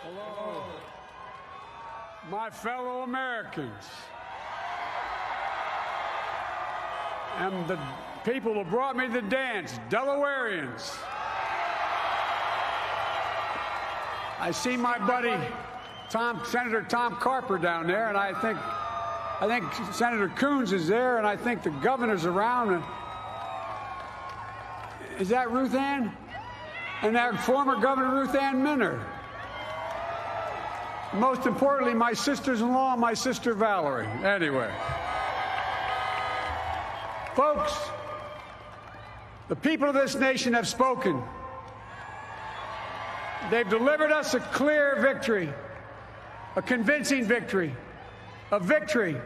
Hello, my fellow Americans, and the people who brought me to the dance, Delawareans. I see my buddy Senator Tom Carper down there, and I think Senator Coons is there, and I think the governor's around. And is that Ruth Ann? And our former Governor Ruth Ann Minner. Most importantly, my sisters-in-law and my sister Valerie. Anyway. Folks, the people of this nation have spoken. They've delivered us a clear victory, a convincing victory, a victory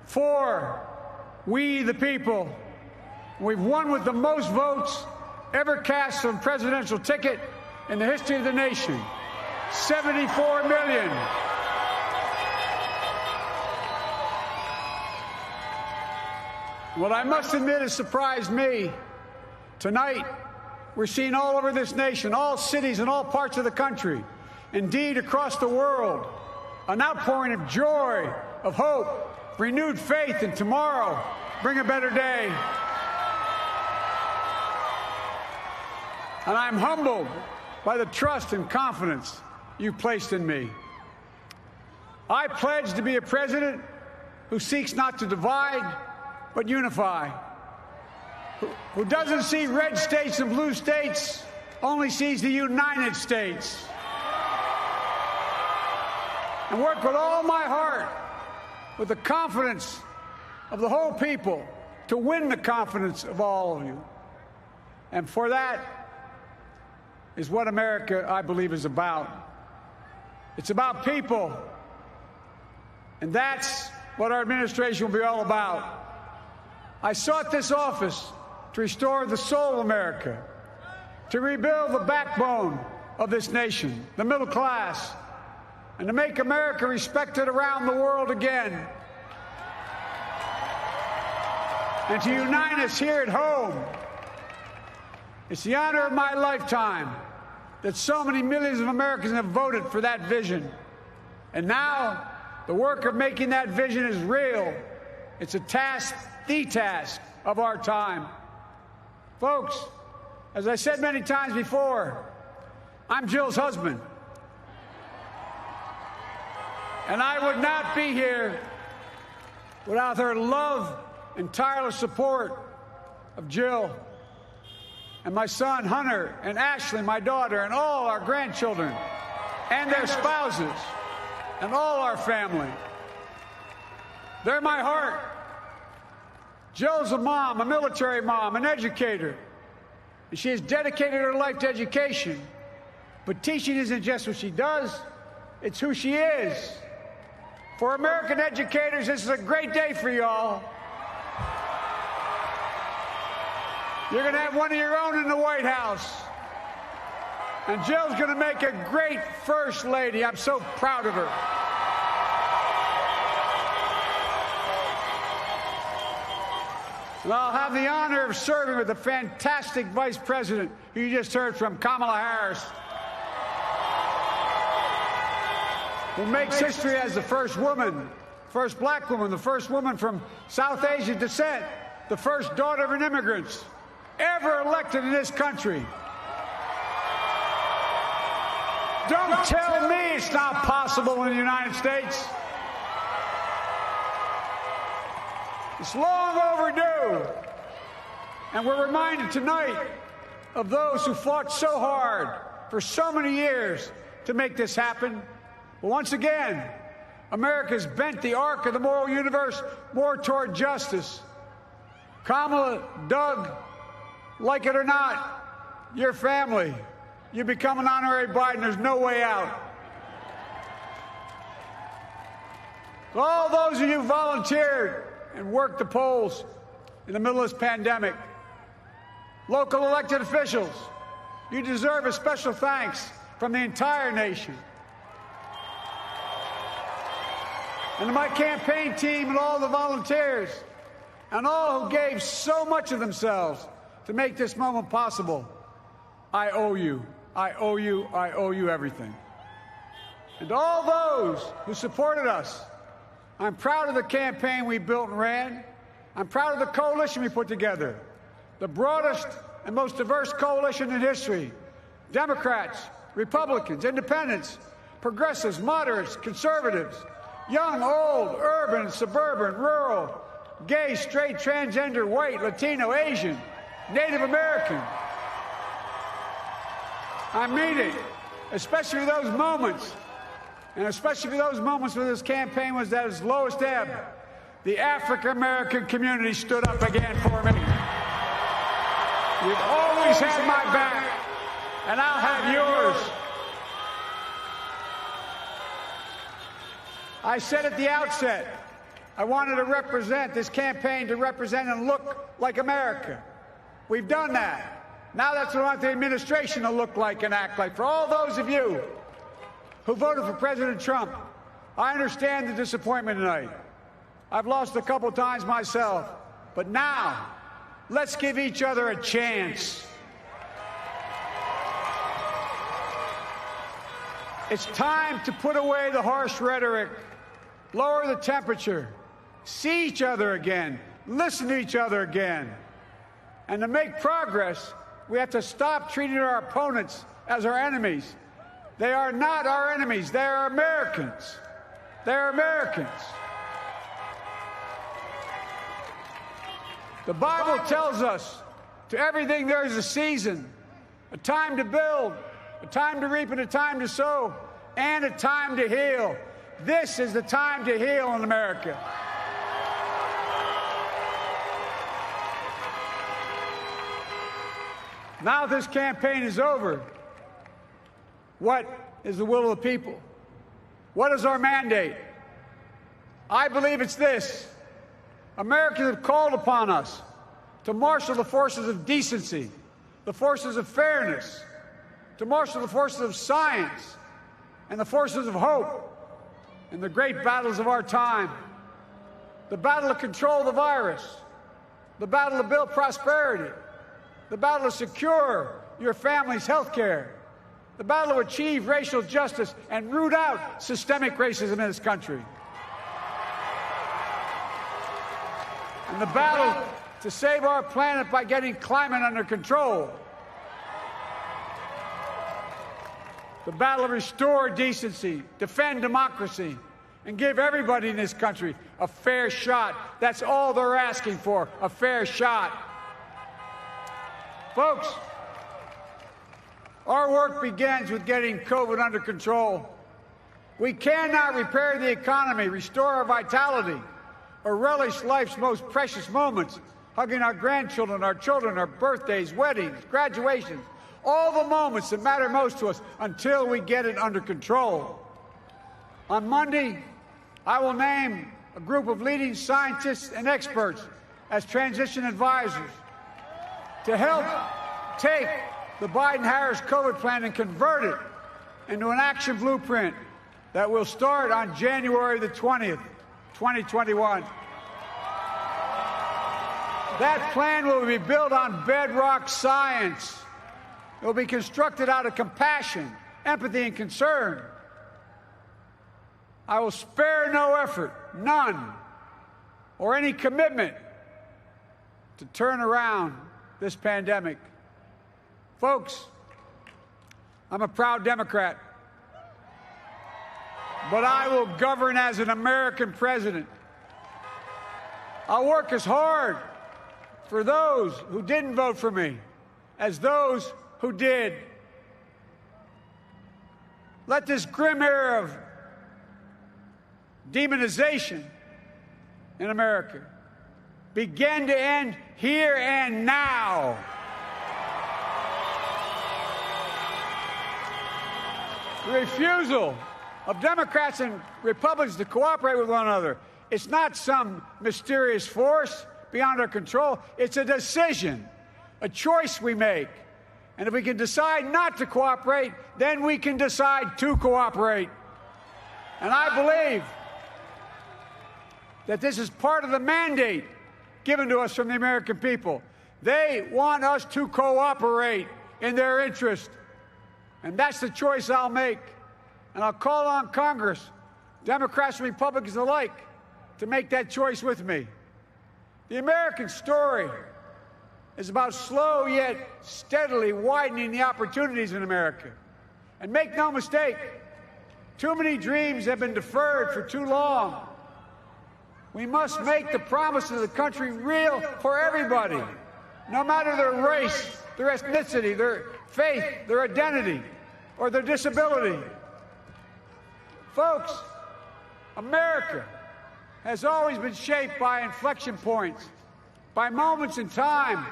for we the people. We've won with the most votes ever cast on a presidential ticket in the history of the nation. 74 million. What I must admit has surprised me. Tonight, we're seeing all over this nation, all cities and all parts of the country, indeed across the world, an outpouring of joy, of hope, renewed faith in tomorrow, bring a better day. And I'm humbled by the trust and confidence you've placed in me. I pledge to be a president who seeks not to divide, but unify, who doesn't see red states and blue states, only sees the United States, and work with all my heart, with the confidence of the whole people, to win the confidence of all of you. And for that is what America, I believe, is about. It's about people, and that's what our administration will be all about. I sought this office to restore the soul of America, to rebuild the backbone of this nation, the middle class, and to make America respected around the world again, and to unite us here at home. It's the honor of my lifetime that so many millions of Americans have voted for that vision. And now, the work of making that vision is real. It's a task, the task of our time. Folks, as I said many times before, I'm Jill's husband. And I would not be here without her love and tireless support of Jill and my son Hunter and Ashley, my daughter, and all our grandchildren and their spouses and all our family. They're my heart. Jill's a mom, a military mom, an educator. And she has dedicated her life to education. But teaching isn't just what she does, it's who she is. For American educators, this is a great day for y'all. You're going to have one of your own in the White House. And Jill's going to make a great First Lady. I'm so proud of her. And I'll have the honor of serving with the fantastic Vice President who you just heard from, Kamala Harris, who makes history as the first woman, first black woman, the first woman from South Asian descent, the first daughter of an immigrant ever elected in this country. Don't tell me it's not possible in the United States. It's long overdue. And we're reminded tonight of those who fought so hard for so many years to make this happen. But once again, America's bent the arc of the moral universe more toward justice. Kamala, Doug, like it or not, your family, you become an honorary Biden. There's no way out. All those of you who volunteered and worked the polls in the middle of this pandemic, local elected officials, you deserve a special thanks from the entire nation. And to my campaign team and all the volunteers and all who gave so much of themselves to make this moment possible, I owe you. I owe you. I owe you everything. and to all those who supported us. I'm proud of the campaign we built and ran. I'm proud of the coalition we put together, the broadest and most diverse coalition in history. Democrats, Republicans, independents, progressives, moderates, conservatives, young, old, urban, suburban, rural, gay, straight, transgender, white, Latino, Asian, Native American. I mean it, especially those moments, and especially those moments when this campaign was at its lowest ebb. The African-American community stood up again for me. You've always had my back, and I'll have yours. I said at the outset, I wanted to represent this campaign to represent and look like America. We've done that. Now that's what I want the administration to look like and act like. For all those of you who voted for President Trump, I understand the disappointment tonight. I've lost a couple times myself. But now, let's give each other a chance. It's time to put away the harsh rhetoric, lower the temperature, see each other again, listen to each other again. And to make progress, we have to stop treating our opponents as our enemies. They are not our enemies. They are Americans. They are Americans. The Bible tells us, to everything there is a season, a time to build, a time to reap, and a time to sow, and a time to heal. This is the time to heal in America. Now this campaign is over. What is the will of the people? What is our mandate? I believe it's this. Americans have called upon us to marshal the forces of decency, the forces of fairness, to marshal the forces of science and the forces of hope in the great battles of our time. The battle to control the virus, the battle to build prosperity, the battle to secure your family's health care, the battle to achieve racial justice and root out systemic racism in this country, and the battle to save our planet by getting climate under control, the battle to restore decency, defend democracy, and give everybody in this country a fair shot. That's all they're asking for, a fair shot. Folks, our work begins with getting COVID under control. We cannot repair the economy, restore our vitality, or relish life's most precious moments, hugging our grandchildren, our children, our birthdays, weddings, graduations, all the moments that matter most to us, until we get it under control. On Monday, I will name a group of leading scientists and experts as transition advisors to help take the Biden-Harris COVID plan and convert it into an action blueprint that will start on January the 20th, 2021. That plan will be built on bedrock science. It will be constructed out of compassion, empathy, and concern. I will spare no effort, none, or any commitment to turn around this pandemic. Folks, I'm a proud Democrat, but I will govern as an American president. I'll work as hard for those who didn't vote for me as those who did. Let this grim era of demonization in America begin to end here and now. The refusal of Democrats and Republicans to cooperate with one another, it's not some mysterious force beyond our control. It's a decision, a choice we make. And if we can decide not to cooperate, then we can decide to cooperate. And I believe that this is part of the mandate given to us from the American people. They want us to cooperate in their interest. And that's the choice I'll make. And I'll call on Congress, Democrats and Republicans alike, to make that choice with me. The American story is about slow yet steadily widening the opportunities in America. And make no mistake, too many dreams have been deferred for too long. We must make the promises of the country real for everybody, no matter their race, their ethnicity, their faith, their identity, or their disability. Folks, America has always been shaped by inflection points, by moments in time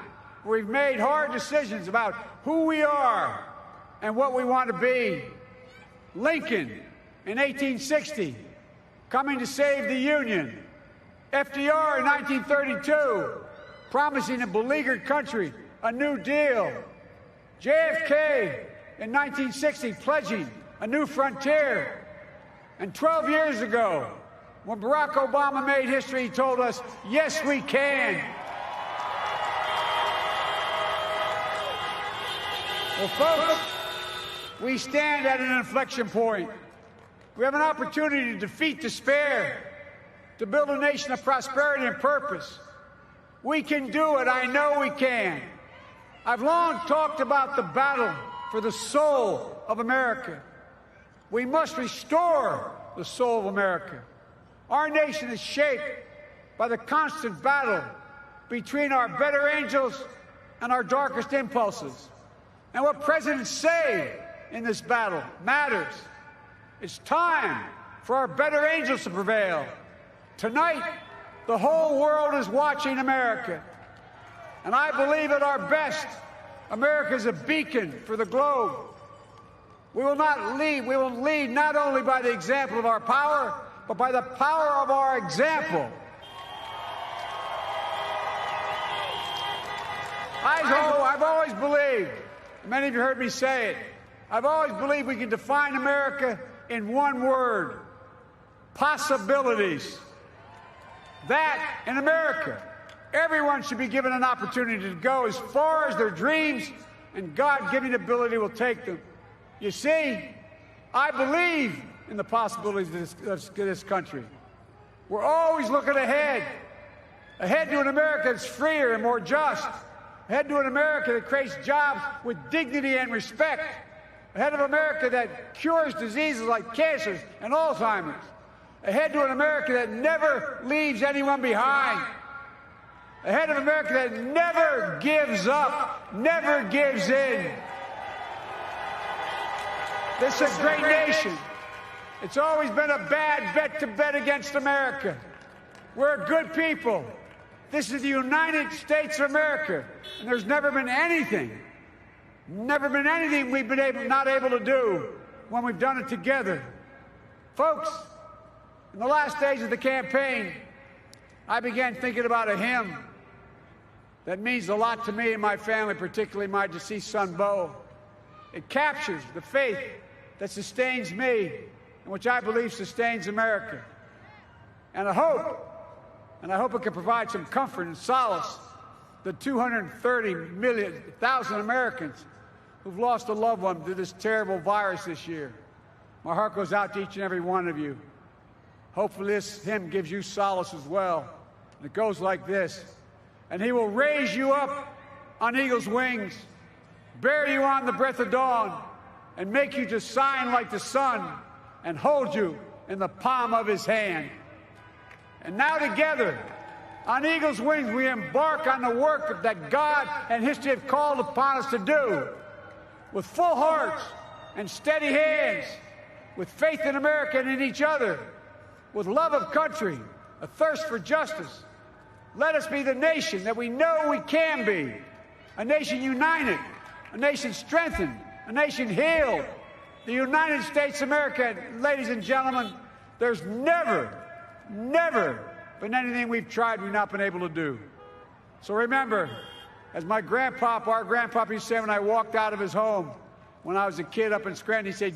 where we've made hard decisions about who we are and what we want to be. Lincoln in 1860, coming to save the Union. FDR in 1932, promising a beleaguered country a new deal. JFK in 1960, pledging a new frontier. And 12 years ago, when Barack Obama made history, he told us, yes, we can. Well, folks, we stand at an inflection point. We have an opportunity to defeat despair, to build a nation of prosperity and purpose. We can do it. I know we can. I've long talked about the battle for the soul of America. We must restore the soul of America. Our nation is shaped by the constant battle between our better angels and our darkest impulses. And what presidents say in this battle matters. It's time for our better angels to prevail. Tonight, the whole world is watching America. And I believe at our best, America is a beacon for the globe. We will lead not only by the example of our power, but by the power of our example. I've always believed, many of you heard me say it, I've always believed we can define America in one word: possibilities. That, in America, everyone should be given an opportunity to go as far as their dreams and God-given ability will take them. You see, I believe in the possibilities of this country. We're always looking ahead to an America that's freer and more just, ahead to an America that creates jobs with dignity and respect, ahead of America that cures diseases like cancer and Alzheimer's, ahead to an America that never leaves anyone behind, ahead of America that never gives up, never gives in. This is a great nation. It's always been a bad bet to bet against America. We're good people. This is the United States of America, and there's never been anything we've been not able to do when we've done it together. Folks, in the last days of the campaign, I began thinking about a hymn that means a lot to me and my family, particularly my deceased son, Bo. It captures the faith that sustains me and which I believe sustains America. And I hope it can provide some comfort and solace to 230,000 Americans who've lost a loved one to this terrible virus this year. My heart goes out to each and every one of you. Hopefully this hymn gives you solace as well. And it goes like this: and he will raise you up on eagle's wings, bear you on the breath of dawn, and make you to shine like the sun, and hold you in the palm of his hand. And now together, on eagle's wings, we embark on the work that God and history have called upon us to do, with full hearts and steady hands, with faith in America and in each other, with love of country, a thirst for justice. Let us be the nation that we know we can be, a nation united, a nation strengthened, a nation healed. The United States of America, ladies and gentlemen, there's never been anything we've tried we've not been able to do. So remember, as our grandpapa used to say when I walked out of his home when I was a kid up in Scranton, he said,